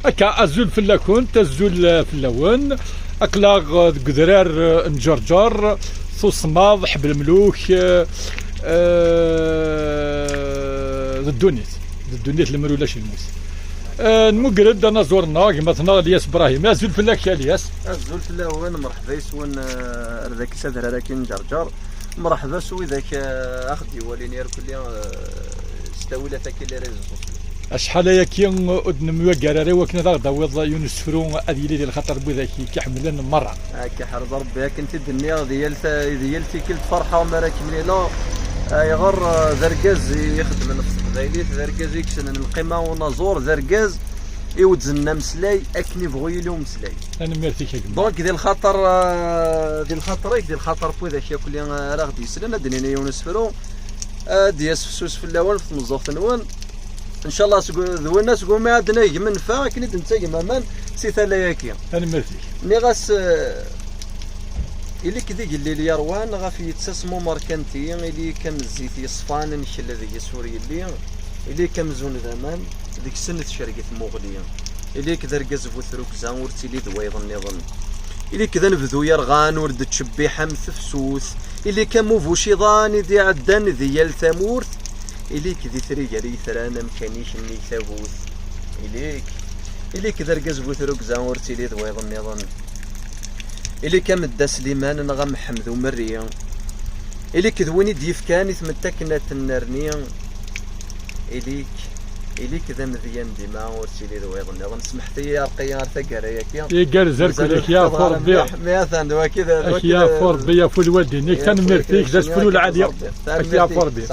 هكا ازول فلاكون تزول فلاون اكلاغ قدرار نجرجر صوصماض حبل الملوك الدونيت المرولاش الموس نمقرد انا زورنا كما تنا الياس ابراهيم ازول فلاك يا الياس ازول فلاون مرحبا يسون ذاك سادر هذاك نجرجر مرحبا سوي ذاك اخدي وليني كل استويله ذاك اللي ريزو اشحال ياكي ادن موكراري وكنا ضغط وض يونس فرو ادي ديال الخطر بذاك كيحملن مره هكا حرز ربي كنت الدنيا ديالتي كلت فرحه وما راكمني لا يغر ذركاز يخدم نفس قبايلي ذركاز يكسن القيمه ونازور ذركاز يوزن مسلاي اكني بغي لهم مسلاي انا ميرتي كيك دونك ديال الخطر بوذاك كل راه غادي يسلم دنيا يونس فرو ديال سوس في الاول في مزوف نوان ان شاء الله ذو الناس قوم ما عندنا يمن فا كني دنتي مامان سي ثلاياكي انا ميرتي ني غاس اللي كذي قال لي روان غافي يتسمو ماركانتي اللي كان الزيت يصفان نشل ذي سوري اللي كمزون زمان ديك السنه شركه مغليه اللي كذا ركز فوثروك زاور تيلي دويض النظام اللي كذا نبذو يرغان ورد تشبيحه مثفسوس اللي كان موفوشي ضاني دي عدان ديال ثمورت اللي كذي ثري جري ثرانا مكانيش اني ثابوث اللي كذا ركز فوثروك زاور تيلي دويض النظام اللي كمدا سليمان نغا محمد ومريا اللي كذويني ديف كان يتمتكنا النرنيا اللي كذا مذيان ديما ورسيلي دويض النظام سمحتي يا رقيا ثقراياك يا زركلك يا فور بيا ميثان دوا كذا يا فور بيا فول ودي نيك تنمرتيك زاش فلول عاديه يا فور بيا